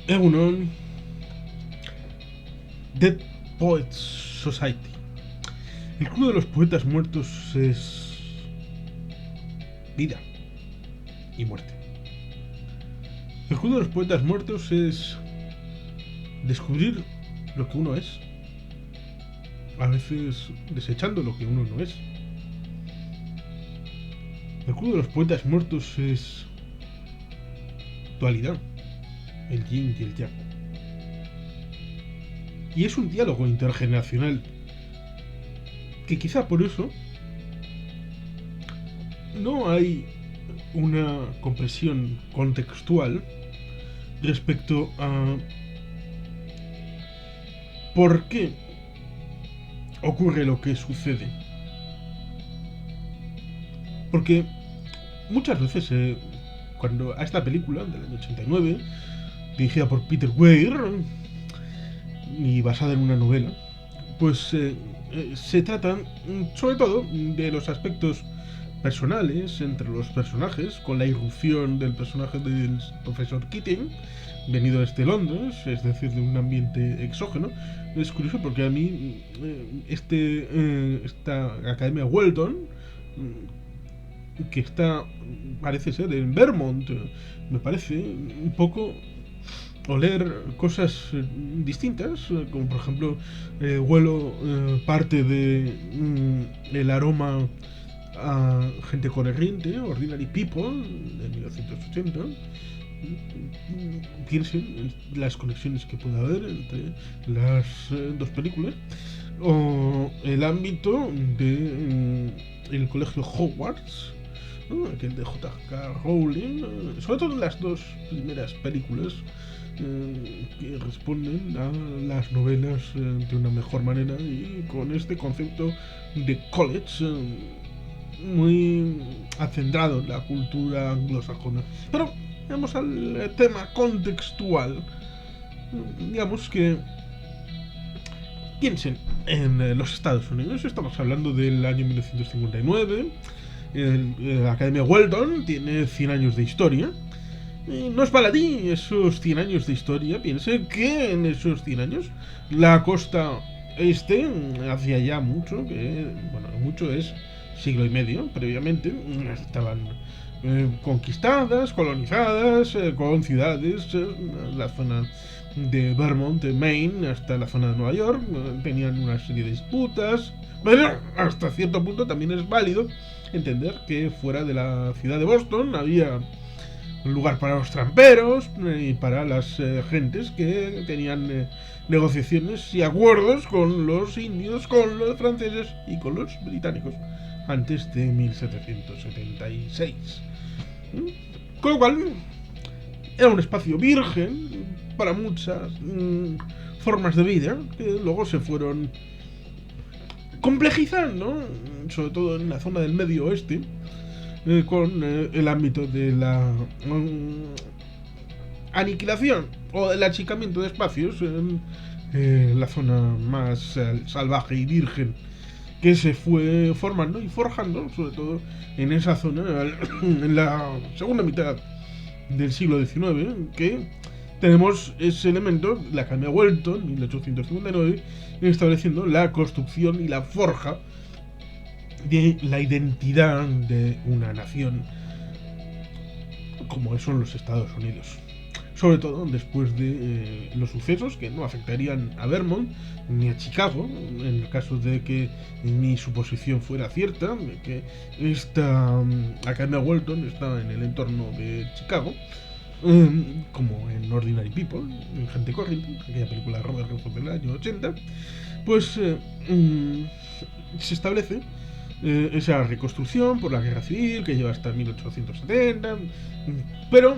Egunon, Dead Poets Society. El Club de los Poetas Muertos es vida y muerte. El Club de los Poetas Muertos es descubrir lo que uno es, a veces desechando lo que uno no es. El Club de los Poetas Muertos es dualidad, el yin y el yang. Y es un diálogo intergeneracional que quizá por eso no hay una compresión contextual respecto a por qué ocurre lo que sucede. Porque muchas veces, cuando a esta película del año 89, dirigida por Peter Weir y basada en una novela, pues se tratan sobre todo de los aspectos personales entre los personajes, con la irrupción del personaje del profesor Keating, venido desde Londres, es decir, de un ambiente exógeno. Es curioso porque a mí esta Academia Weldon, que está, parece ser, en Vermont, me parece un poco oler cosas distintas, como por ejemplo huelo parte de el aroma a gente corriente, Ordinary People, de 1980. Piensen en las conexiones que puede haber entre las dos películas, o el ámbito de el colegio Hogwarts, ¿no? Aquel de J.K. Rowling, sobre todo en las dos primeras películas, que responden a las novelas de una mejor manera y con este concepto de college muy acendrado en la cultura anglosajona. Pero vamos al tema contextual. Digamos que piensen en los Estados Unidos. Estamos hablando del año 1959. La Academia Weldon tiene 100 años de historia. No es baladí esos 100 años de historia. Piensen que en esos 100 años la costa este hacía ya mucho, que bueno, mucho es siglo y medio previamente, estaban conquistadas, colonizadas, con ciudades, la zona de Vermont, de Maine, hasta la zona de Nueva York, tenían una serie de disputas, pero hasta cierto punto también es válido entender que fuera de la ciudad de Boston había un lugar para los tramperos y para las gentes que tenían negociaciones y acuerdos con los indios, con los franceses y con los británicos antes de 1776. Con lo cual era un espacio virgen para muchas formas de vida que luego se fueron complejizando, sobre todo en la zona del medio oeste, con el ámbito de la aniquilación o el achicamiento de espacios en la zona más salvaje y virgen que se fue formando y forjando, sobre todo en esa zona, en la segunda mitad del siglo XIX, que tenemos ese elemento, la Academia Weldon, 1859, estableciendo la construcción y la forja de la identidad de una nación como son los Estados Unidos. Sobre todo después de los sucesos que no afectarían a Vermont ni a Chicago, en el caso de que mi suposición fuera cierta, de que esta Academia Weldon está en el entorno de Chicago, como en Ordinary People, en Gente Corriente, aquella película de Robert Redford del año 80, pues se establece esa reconstrucción por la guerra civil que lleva hasta 1870, pero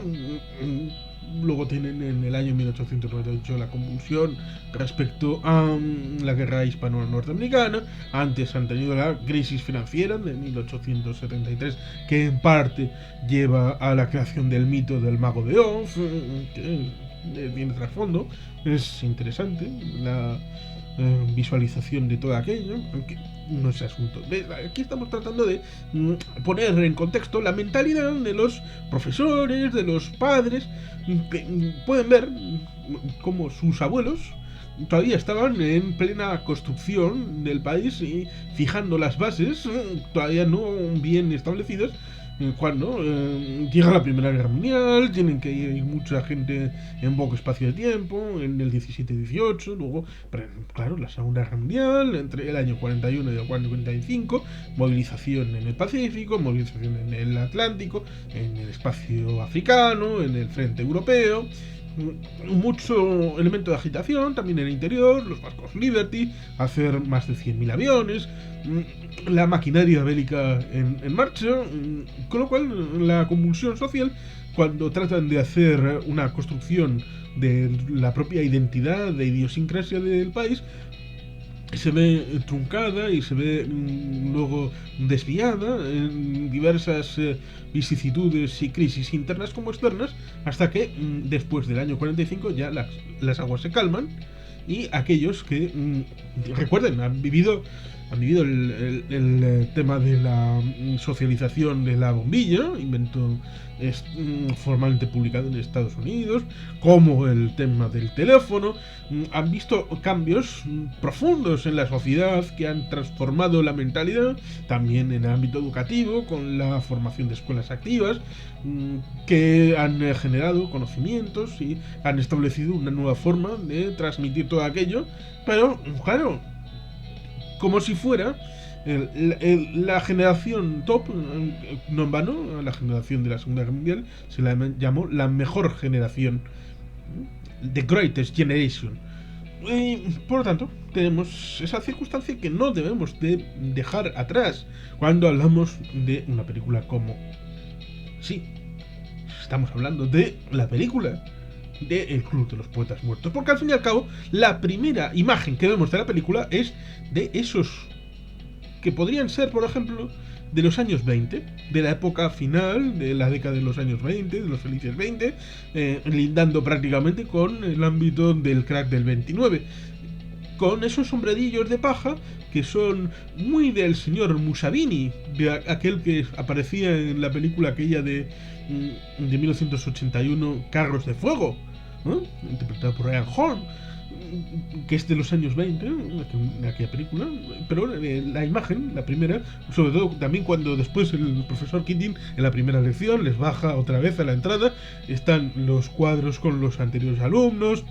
luego tienen en el año 1898 la convulsión respecto a la guerra hispano-norteamericana. Antes han tenido la crisis financiera de 1873, que en parte lleva a la creación del mito del mago de Oz, que tiene trasfondo, es interesante. visualización de todo aquello, aunque no es asunto. Aquí estamos tratando de poner en contexto la mentalidad de los profesores, de los padres, que pueden ver cómo sus abuelos todavía estaban en plena construcción del país y fijando las bases, todavía no bien establecidas, cuando llega la Primera Guerra Mundial, tienen que ir mucha gente en poco espacio de tiempo, en el 17-18, luego, pero, claro, la Segunda Guerra Mundial, entre el año 41 y el 45, movilización en el Pacífico, movilización en el Atlántico, en el espacio africano, en el frente europeo, mucho elemento de agitación también en el interior, los barcos Liberty, hacer más de 100.000 aviones, la maquinaria bélica en marcha, con lo cual la convulsión social, cuando tratan de hacer una construcción de la propia identidad, de idiosincrasia del país, se ve truncada y se ve luego desviada en diversas vicisitudes y crisis internas como externas, hasta que después del año 45 ya las aguas se calman y aquellos que recuerden, han vivido el tema de la socialización de la bombilla, invento formalmente publicado en Estados Unidos, como el tema del teléfono, han visto cambios profundos en la sociedad que han transformado la mentalidad, también en el ámbito educativo, con la formación de escuelas activas, que han generado conocimientos y han establecido una nueva forma de transmitir todo aquello, pero claro, como si fuera la generación top, no en vano, a la generación de la Segunda Guerra Mundial se la llamó la mejor generación, The Greatest Generation. Y, por lo tanto, tenemos esa circunstancia que no debemos de dejar atrás cuando hablamos de una película como... Sí, estamos hablando de la película de El Club de los Poetas Muertos, porque al fin y al cabo la primera imagen que vemos de la película es de esos que podrían ser, por ejemplo, de los años 20, de la época final de la década de los años 20, de los felices 20, lindando prácticamente con el ámbito del crack del 29, con esos sombrerillos de paja que son muy del señor Musavini, de aquel que aparecía en la película aquella de 1981, Carros de Fuego, ¿no? Interpretado por Ryan Horn, que es de los años 20, de aquella película, pero la imagen, la primera, sobre todo también cuando después el profesor Keating en la primera lección les baja otra vez a la entrada, están los cuadros con los anteriores alumnos,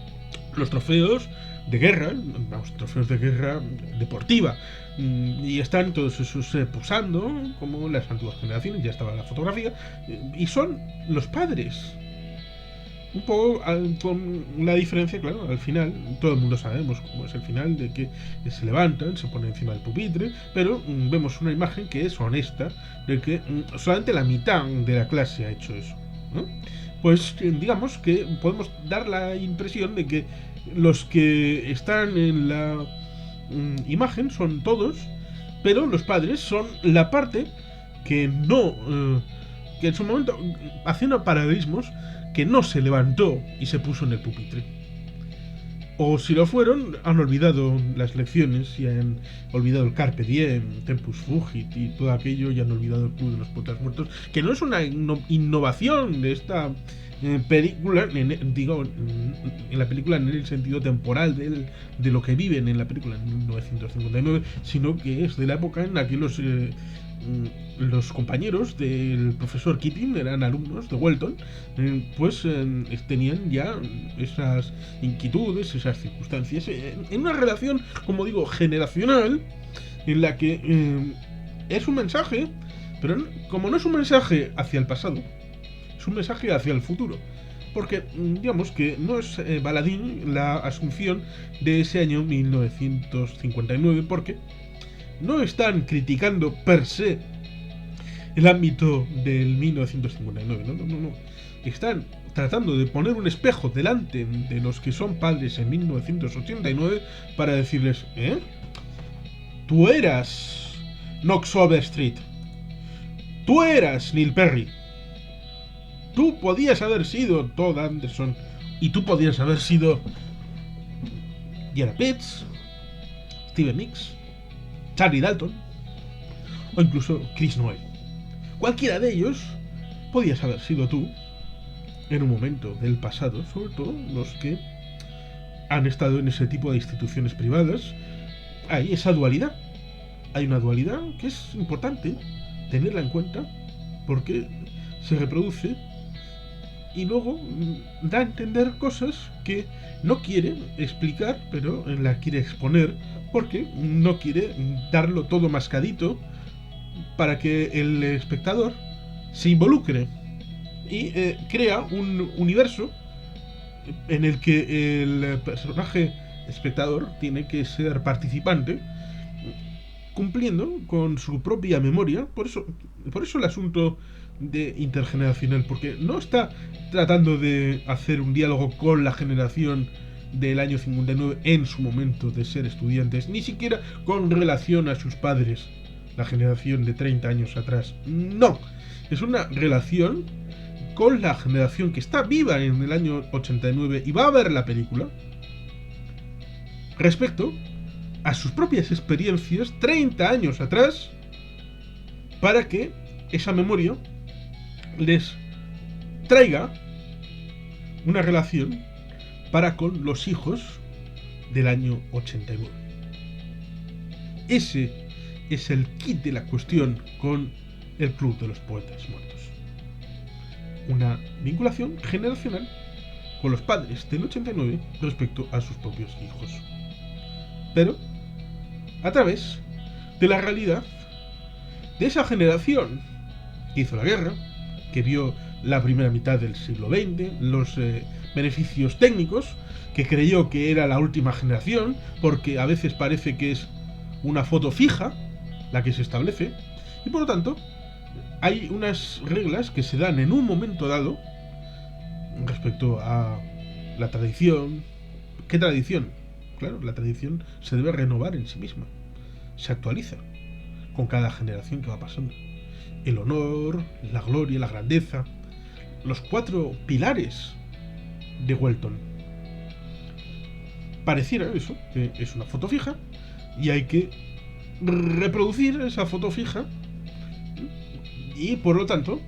los trofeos de guerra, vamos, trofeos de guerra deportiva, y están todos esos posando como las antiguas generaciones, ya estaba la fotografía, y son los padres. Un poco con la diferencia, claro, al final, todo el mundo sabemos cómo es el final, de que se levantan, se ponen encima del pupitre, pero vemos una imagen que es honesta, de que solamente la mitad de la clase ha hecho eso, ¿no? Pues digamos que podemos dar la impresión de que los que están en la imagen son todos, pero los padres son la parte que no, que en su momento, haciendo paralelismos, que no se levantó y se puso en el pupitre. O si lo fueron, han olvidado las lecciones y han olvidado el Carpe Diem, Tempus Fugit y todo aquello, y han olvidado el Club de los Poetas Muertos, que no es una innovación de esta película, digo, en la película en el sentido temporal de lo que viven en la película en 1959, sino que es de la época en la que los compañeros del profesor Keating eran alumnos de Welton, pues tenían ya esas inquietudes, esas circunstancias, en una relación, como digo, generacional, en la que es un mensaje, pero como no es un mensaje hacia el pasado, es un mensaje hacia el futuro. Porque digamos que no es baladín la asunción de ese año 1959, porque no están criticando per se el ámbito del 1959, no. Están tratando de poner un espejo delante de los que son padres en 1989 para decirles, tú eras Knox Overstreet, tú eras Neil Perry, tú podías haber sido Todd Anderson y tú podías haber sido Gerard Pitts, Steve Nicks, Charlie Dalton o incluso Chris Noel. Cualquiera de ellos podías haber sido tú en un momento del pasado, sobre todo los que han estado en ese tipo de instituciones privadas. Hay esa dualidad. Hay una dualidad que es importante tenerla en cuenta porque se reproduce y luego da a entender cosas que no quiere explicar, pero la quiere exponer porque no quiere darlo todo mascadito para que el espectador se involucre y crea un universo en el que el personaje espectador tiene que ser participante cumpliendo con su propia memoria. Por eso el asunto de intergeneracional, porque no está tratando de hacer un diálogo con la generación del año 59 en su momento de ser estudiantes, ni siquiera con relación a sus padres, la generación de 30 años atrás. No, es una relación con la generación que está viva en el año 89 y va a ver la película respecto a sus propias experiencias 30 años atrás, para que esa memoria les traiga una relación para con los hijos del año 89. Ese es el kit de la cuestión con el Club de los Poetas Muertos. Una vinculación generacional con los padres del 89 respecto a sus propios hijos. Pero a través de la realidad de esa generación que hizo la guerra, que vio la primera mitad del siglo XX, los beneficios técnicos, que creyó que era la última generación, porque a veces parece que es una foto fija la que se establece, y por lo tanto hay unas reglas que se dan en un momento dado respecto a la tradición. ¿Qué tradición? Claro, la tradición se debe renovar en sí misma, se actualiza con cada generación que va pasando. El honor, la gloria, la grandeza, los 4 pilares de Welton. Pareciera eso, que es una foto fija y hay que reproducir esa foto fija y por lo tanto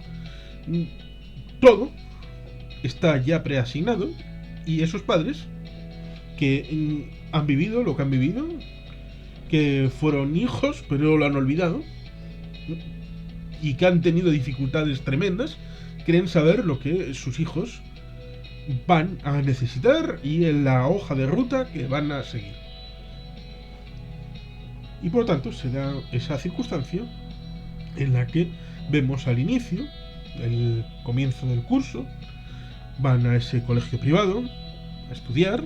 todo está ya preasignado y esos padres que han vivido lo que han vivido, que fueron hijos pero lo han olvidado y que han tenido dificultades tremendas, creen saber lo que sus hijos van a necesitar y en la hoja de ruta que van a seguir. Y por lo tanto se da esa circunstancia en la que vemos al inicio, el comienzo del curso, van a ese colegio privado a estudiar,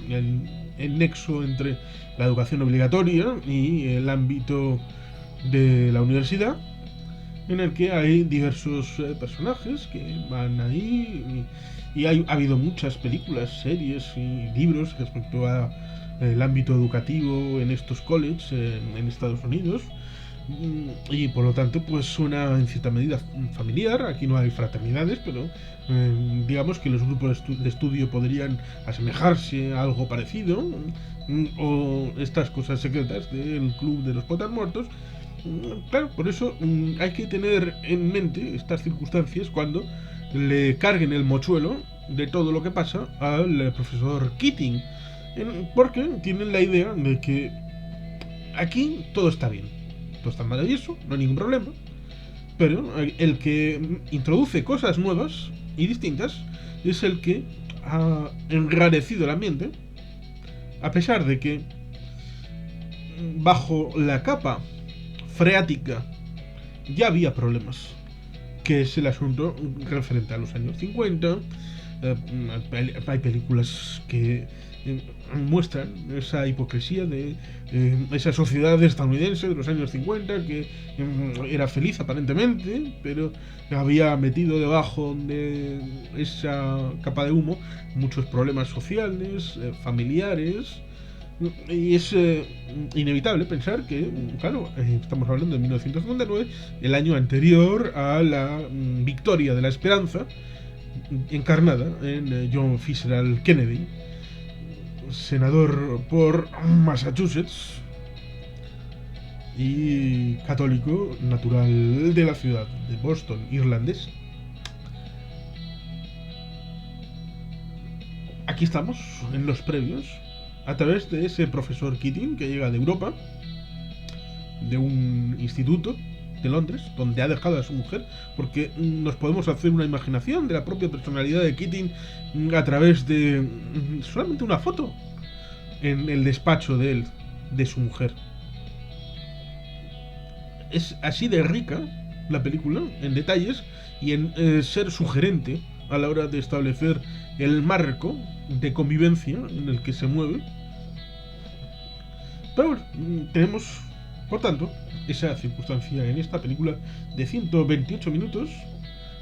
el nexo entre la educación obligatoria y el ámbito de la universidad, en el que hay diversos personajes que van ahí y ha habido muchas películas, series y libros respecto a el ámbito educativo en estos colleges en Estados Unidos, y por lo tanto pues suena en cierta medida familiar. Aquí no hay fraternidades, pero digamos que los grupos de estudio podrían asemejarse a algo parecido, o estas cosas secretas del Club de los Poetas Muertos. Claro, por eso hay que tener en mente estas circunstancias cuando le carguen el mochuelo de todo lo que pasa al profesor Keating, porque tienen la idea de que aquí todo está bien, todo está maravilloso, no hay ningún problema, pero el que introduce cosas nuevas y distintas es el que ha enrarecido el ambiente, a pesar de que bajo la capa freática ya había problemas, que es el asunto referente a los años 50. Hay películas que muestran esa hipocresía de esa sociedad estadounidense de los años 50 que era feliz aparentemente, pero había metido debajo de esa capa de humo muchos problemas sociales, familiares. Y es inevitable pensar que, claro, estamos hablando de 1959, el año anterior a la victoria de la esperanza, encarnada en John Fitzgerald Kennedy, senador por Massachusetts, y católico natural de la ciudad de Boston, irlandés. Aquí estamos, en los previos, a través de ese profesor Keating que llega de Europa, de un instituto de Londres, donde ha dejado a su mujer, porque nos podemos hacer una imaginación de la propia personalidad de Keating a través de solamente una foto en el despacho de él, de su mujer. Es así de rica la película en detalles y en ser sugerente a la hora de establecer el marco de convivencia en el que se mueve. Pero bueno, tenemos, por tanto, esa circunstancia en esta película de 128 minutos,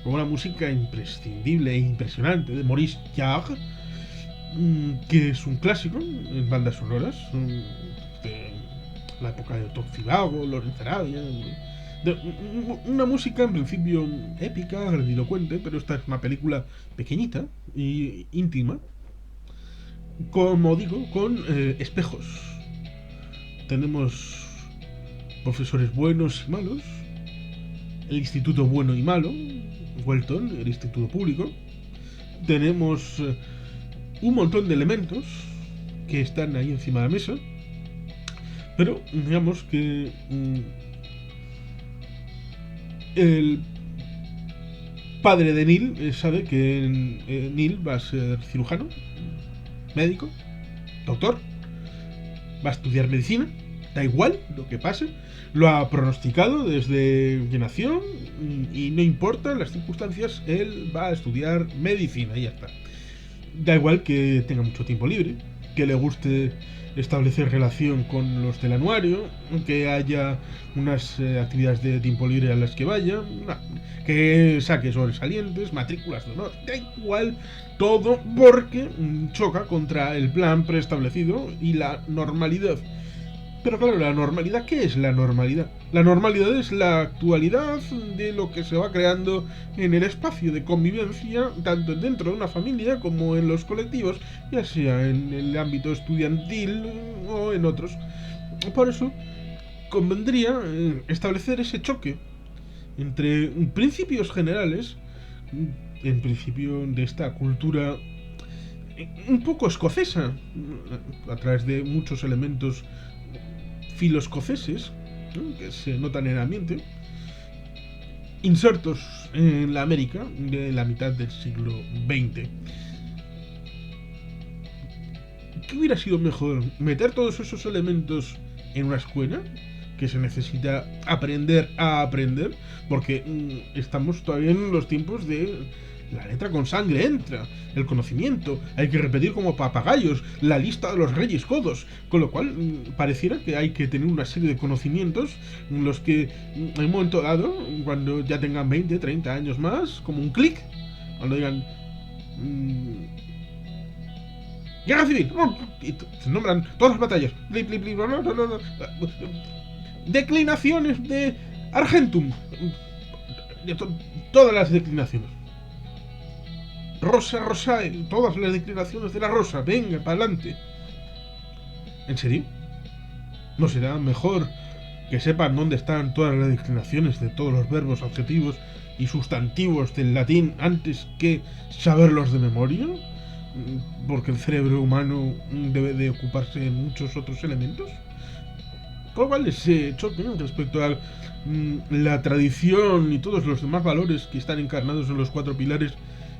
con una música imprescindible e impresionante de Maurice Jarre, que es un clásico en bandas sonoras, de la época de Tom Zivago, Lorenz Arabia. Una música en principio épica, grandilocuente, pero esta es una película pequeñita y íntima, como digo, con espejos. Tenemos profesores buenos y malos, el instituto bueno y malo, Welton, el instituto público. Tenemos un montón de elementos que están ahí encima de la mesa, pero digamos que el padre de Neil sabe que Neil va a ser cirujano, médico, doctor, va a estudiar medicina, da igual lo que pase, lo ha pronosticado desde que nació y no importa las circunstancias, él va a estudiar medicina y ya está. Da igual que tenga mucho tiempo libre, que le guste establecer relación con los del anuario, que haya unas actividades de tiempo libre a las que vaya, que saque sobresalientes, matrículas de honor, da igual todo porque choca contra el plan preestablecido y la normalidad. Pero claro, ¿la normalidad qué es la normalidad? La normalidad es la actualidad de lo que se va creando en el espacio de convivencia, tanto dentro de una familia como en los colectivos, ya sea en el ámbito estudiantil o en otros. Por eso, convendría establecer ese choque entre principios generales, en principio de esta cultura un poco escocesa, a través de muchos elementos filoscoceses, ¿no?, que se notan en el ambiente, insertos en la América de la mitad del siglo XX. ¿Qué hubiera sido mejor? ¿Meter todos esos elementos en una escuela? Que se necesita aprender a aprender, porque estamos todavía en los tiempos de la letra con sangre entra, el conocimiento, hay que repetir como papagayos la lista de los reyes godos, con lo cual pareciera que hay que tener una serie de conocimientos en los que en un momento dado, cuando ya tengan 20, 30 años más, como un clic, cuando digan guerra civil, y se nombran todas las batallas, declinaciones de Argentum, todas las declinaciones, Rosa Rosae, todas las declinaciones de la Rosa, venga, para adelante. ¿En serio? ¿No será mejor que sepan dónde están todas las declinaciones de todos los verbos, adjetivos y sustantivos del latín antes que saberlos de memoria? Porque el cerebro humano debe de ocuparse de muchos otros elementos. Con lo cual ese choque respecto a la tradición y todos los demás valores que están encarnados en los cuatro pilares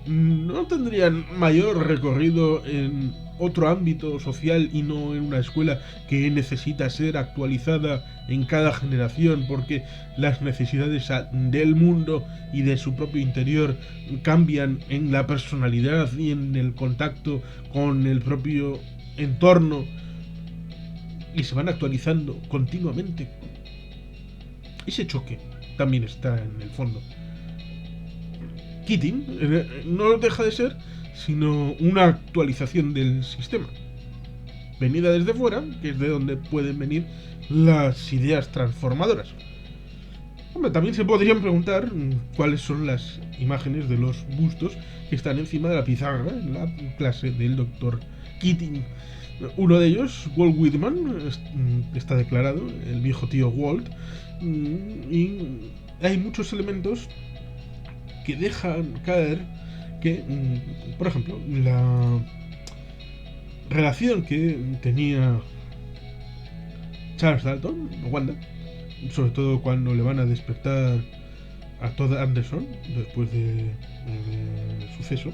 no tendrían mayor recorrido en otro ámbito social y no en una escuela que necesita ser actualizada en cada generación, porque las necesidades del mundo y de su propio interior cambian en la personalidad y en el contacto con el propio entorno y se van actualizando continuamente. Ese choque también está en el fondo. Keating no deja de ser sino una actualización del sistema, venida desde fuera, que es de donde pueden venir las ideas transformadoras. Hombre, también se podrían preguntar cuáles son las imágenes de los bustos que están encima de la pizarra en la clase del doctor Keating. Uno de ellos, Walt Whitman, está declarado, el viejo tío Walt, y hay muchos elementos que dejan caer que, por ejemplo, la relación que tenía Charles Dalton, Wanda, sobre todo cuando le van a despertar a Todd Anderson después del suceso,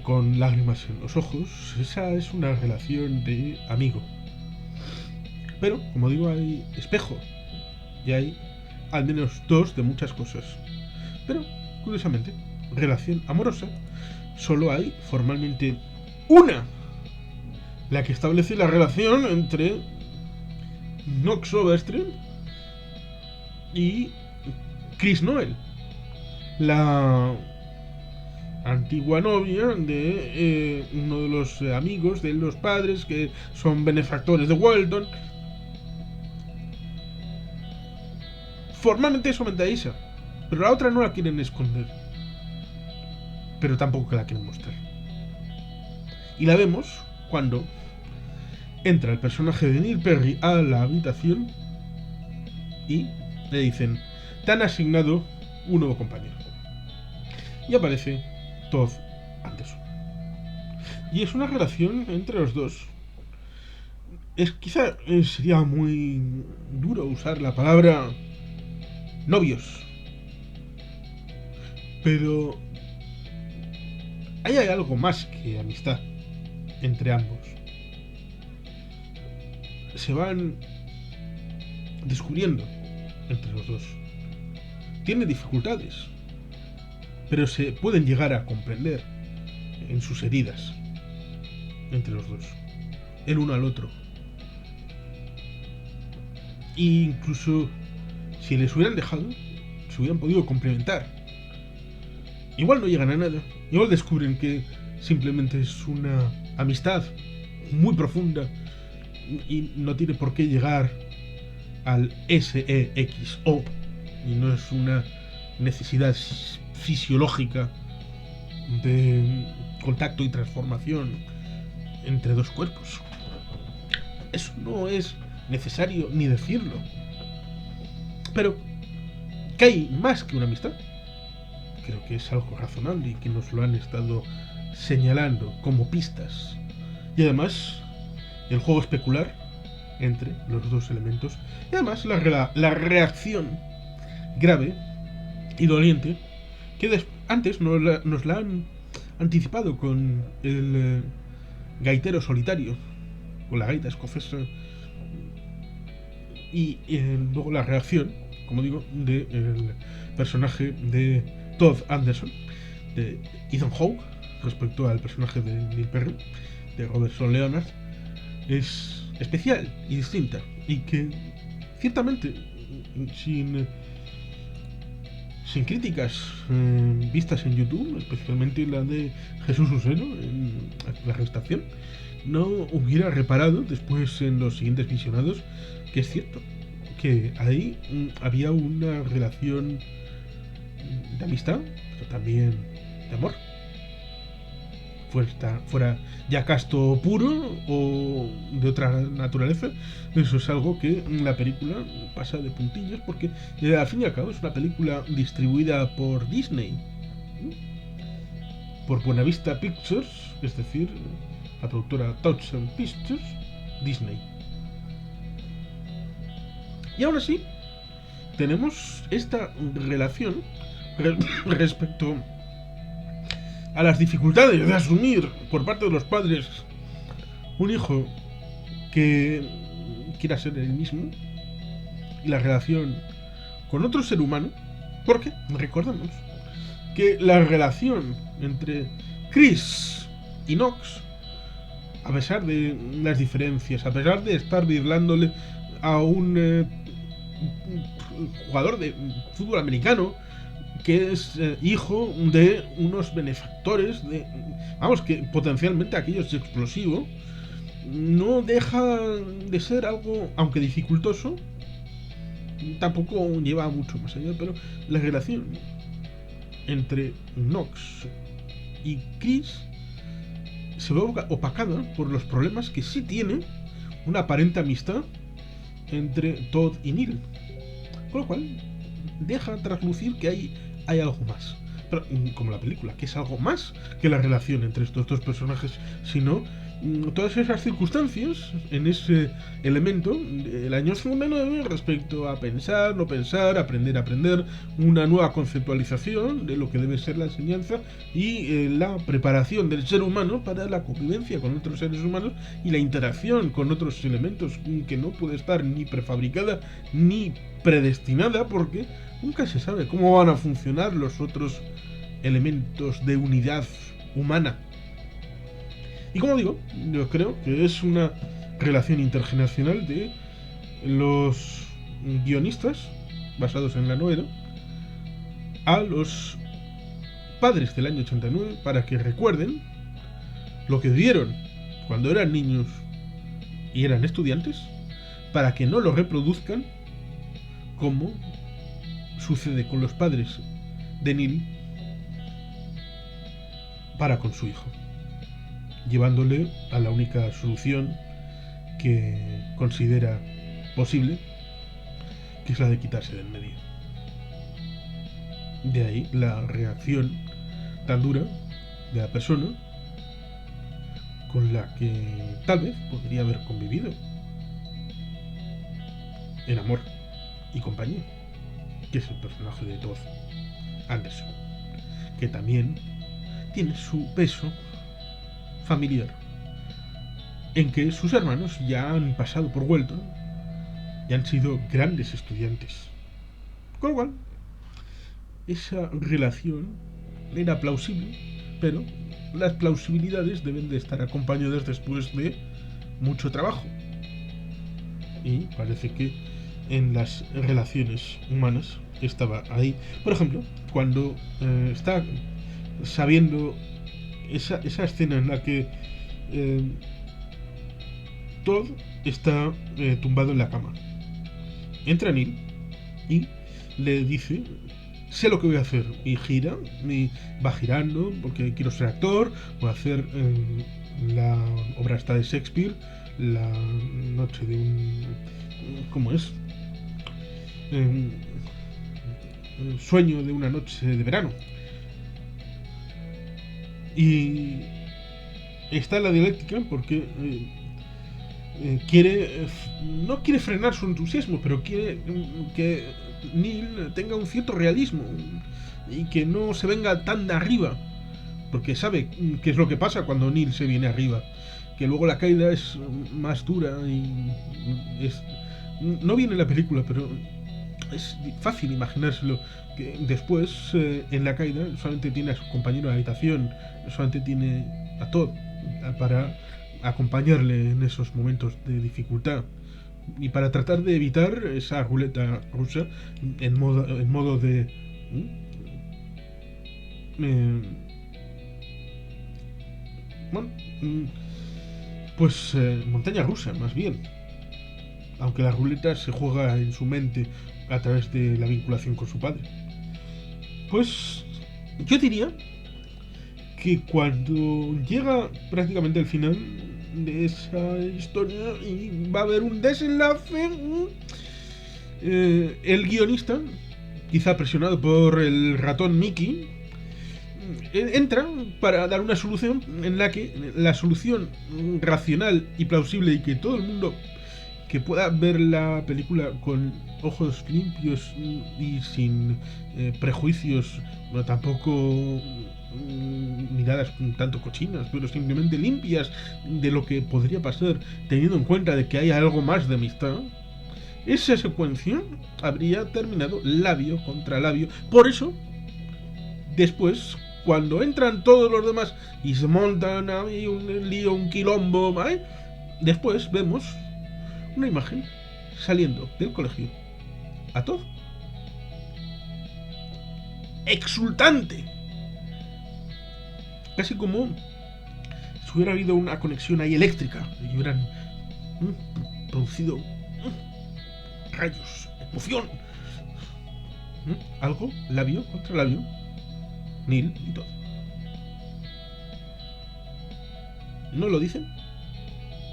con lágrimas en los ojos. Esa es una relación de amigo. Pero, como digo, hay espejo y hay al menos dos de muchas cosas. Pero, curiosamente, relación amorosa solo hay formalmente una, la que establece la relación entre Knox Overstreet y Chris Noel, la antigua novia de uno de los amigos de los padres que son benefactores de Walton. Formalmente somete a Isa, pero la otra no la quieren esconder, pero tampoco la quieren mostrar. Y la vemos cuando entra el personaje de Neil Perry a la habitación y le dicen: te han asignado un nuevo compañero. Y aparece Todd Anderson. Y es una relación entre los dos. Quizá sería muy duro usar la palabra novios, pero hay algo más que amistad entre ambos. Se van descubriendo entre los dos. Tiene dificultades, pero se pueden llegar a comprender en sus heridas entre los dos, el uno al otro. E incluso si les hubieran dejado, se hubieran podido complementar. Igual no llegan a nada, igual descubren que simplemente es una amistad muy profunda y no tiene por qué llegar al SEXO, y no es una necesidad fisiológica de contacto y transformación entre dos cuerpos. Eso no es necesario ni decirlo. Pero que hay más que una amistad, creo que es algo razonable y que nos lo han estado señalando como pistas. Y además el juego especular entre los dos elementos, y además la reacción grave y doliente que antes nos la han anticipado con el gaitero solitario, con la gaita escocesa, y luego la reacción, como digo, del personaje de Todd Anderson, de Ethan Hawke, respecto al personaje de Neil Perry, de Robertson Leonard, es especial y distinta, y que ciertamente sin críticas vistas en YouTube, especialmente la de Jesús Usero en la gestación, no hubiera reparado después en los siguientes visionados que es cierto que ahí había una relación de amistad, pero también de amor. Fuera ya casto puro o de otra naturaleza, eso es algo que la película pasa de puntillas, porque al fin y al cabo es una película distribuida por Disney, por Buena Vista Pictures, es decir, la productora Touchstone Pictures, Disney. Y aún así tenemos esta relación respecto a las dificultades de asumir por parte de los padres un hijo que quiera ser el mismo, y la relación con otro ser humano, porque recordemos que la relación entre Chris y Knox, a pesar de las diferencias, a pesar de estar birlándole a un jugador de fútbol americano que es hijo de unos benefactores que potencialmente aquello es explosivo, no deja de ser algo, aunque dificultoso, tampoco lleva mucho más allá, pero la relación entre Knox y Chris se ve opacada por los problemas que sí tiene una aparente amistad entre Todd y Neil. Con lo cual, deja traslucir que hay algo más. Pero, como la película, que es algo más que la relación entre estos dos personajes, sino todas esas circunstancias en ese elemento del año 59 respecto a pensar, no pensar, aprender a aprender, una nueva conceptualización de lo que debe ser la enseñanza y la preparación del ser humano para la convivencia con otros seres humanos y la interacción con otros elementos que no puede estar ni prefabricada ni predestinada, porque nunca se sabe cómo van a funcionar los otros elementos de unidad humana. Y como digo, yo creo que es una relación intergeneracional de los guionistas basados en la novela a los padres del año 89 para que recuerden lo que vieron cuando eran niños y eran estudiantes, para que no lo reproduzcan como sucede con los padres de Neil para con su hijo, llevándole a la única solución que considera posible, que es la de quitarse del medio. De ahí la reacción tan dura de la persona con la que tal vez podría haber convivido en amor y compañía, que es el personaje de Todd Anderson, que también tiene su peso familiar en que sus hermanos ya han pasado por Welton y han sido grandes estudiantes, con lo cual esa relación era plausible, pero las plausibilidades deben de estar acompañadas después de mucho trabajo, y parece que en las relaciones humanas estaba ahí. Por ejemplo, cuando está sabiendo esa escena en la que Todd está tumbado en la cama, entra Neil y le dice: sé lo que voy a hacer, y gira y va girando porque quiero ser actor, voy a hacer la obra esta de Shakespeare, la noche de un... ¿cómo es? Sueño de una noche de verano. Y está en la dialéctica porque no quiere frenar su entusiasmo, pero quiere que Neil tenga un cierto realismo y que no se venga tan de arriba, porque sabe qué es lo que pasa cuando Neil se viene arriba, que luego la caída es más dura y no viene en la película, pero es fácil imaginárselo, que después en la caída solamente tiene a su compañero de habitación, solamente tiene a Todd para acompañarle en esos momentos de dificultad, y para tratar de evitar esa ruleta rusa en modo de bueno, pues montaña rusa más bien, aunque la ruleta se juega en su mente a través de la vinculación con su padre. Pues yo diría que cuando llega prácticamente el final de esa historia y va a haber un desenlace, el guionista, quizá presionado por el ratón Mickey, entra para dar una solución en la que la solución racional y plausible, y que todo el mundo que pueda ver la película con ojos limpios y sin prejuicios, bueno, tampoco miradas un tanto cochinas, pero simplemente limpias de lo que podría pasar, teniendo en cuenta de que hay algo más de amistad, esa secuencia habría terminado labio contra labio. Por eso, después, cuando entran todos los demás y se montan ahí un lío, un quilombo, ¿vale? Después vemos una imagen saliendo del colegio a Todd exultante, casi como si hubiera habido una conexión ahí eléctrica y hubieran producido rayos emoción. Algo, labio contra labio, Neil y todo. No lo dicen,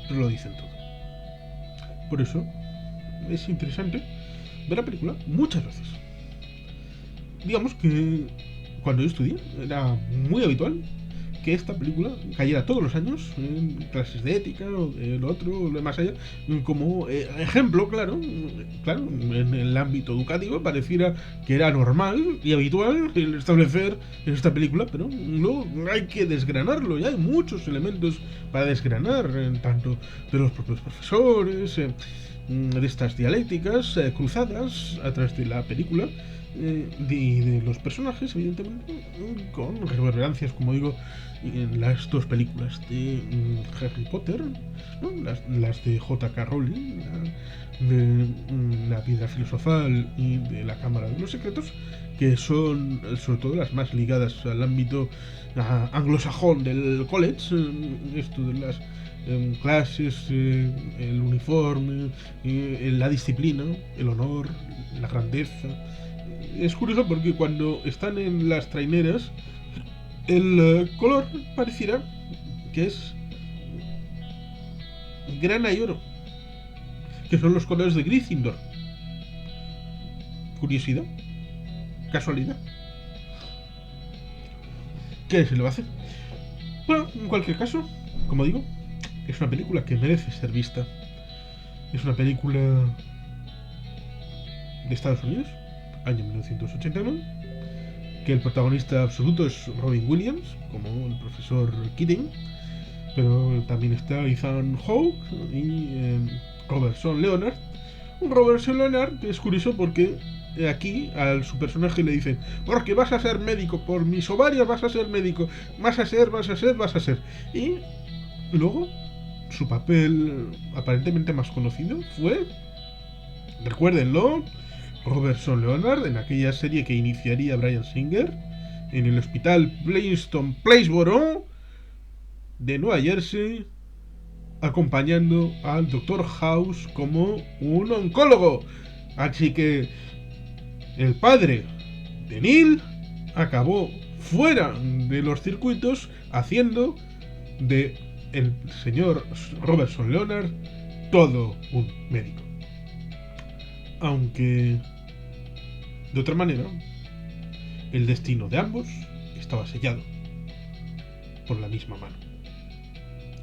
pero lo dicen todo. Por eso es interesante ver la película muchas veces. Digamos que cuando yo estudié era muy habitual que esta película cayera todos los años en clases de ética o de lo otro, o de más allá, como ejemplo, claro, en el ámbito educativo pareciera que era normal y habitual el establecer esta película, pero no hay que desgranarlo, y hay muchos elementos para desgranar, tanto de los propios profesores, de estas dialécticas cruzadas a través de la película, de los personajes, evidentemente, con reverencias, como digo, en las dos películas de Harry Potter, ¿no? Las de J.K. Rowling, de la Piedra Filosofal y de la Cámara de los Secretos, que son sobre todo las más ligadas al ámbito anglosajón del college, esto de las clases, el uniforme, la disciplina, el honor, la grandeza. Es curioso porque cuando están en las traineras, el color pareciera que es grana y oro, que son los colores de Gryffindor. Curiosidad, casualidad. ¿Qué se le va a hacer? Bueno, en cualquier caso, como digo, es una película que merece ser vista. Es una película de Estados Unidos, año 1989, que el protagonista absoluto es Robin Williams, como el profesor Keating, pero también está Ethan Hawke y Robertson Leonard. Un Robertson Leonard que es curioso porque aquí a su personaje le dicen: porque vas a ser médico, por mis ovarios vas a ser médico, vas a ser. Y luego su papel aparentemente más conocido fue, recuérdenlo, Robertson Leonard en aquella serie que iniciaría Bryan Singer en el hospital Plainston Placeboro de Nueva Jersey, acompañando al Dr. House como un oncólogo. Así que el padre de Neil acabó fuera de los circuitos haciendo de el señor Robertson Leonard todo un médico. Aunque de otra manera, el destino de ambos estaba sellado por la misma mano,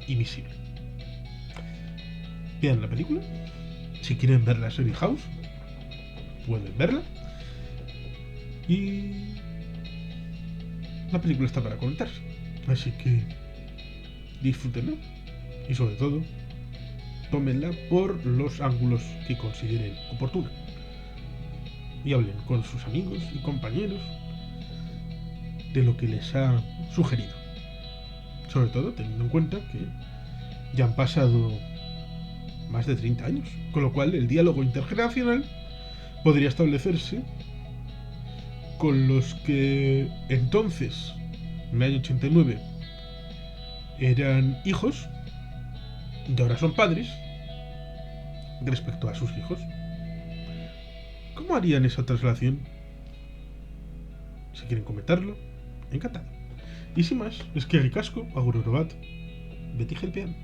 invisible. Vean la película. Si quieren ver la serie House, pueden verla. Y la película está para comentarse. Así que disfrútenla. Y sobre todo, tómenla por los ángulos que consideren oportunos. Y hablen con sus amigos y compañeros de lo que les ha sugerido. Sobre todo teniendo en cuenta que ya han pasado más de 30 años, con lo cual el diálogo intergeneracional podría establecerse con los que entonces, en el año 89, eran hijos y ahora son padres respecto a sus hijos. ¿Cómo harían esa traslación? Si quieren comentarlo, encantado. Y sin más, es que ricasco, agur orobat, beti gelpean.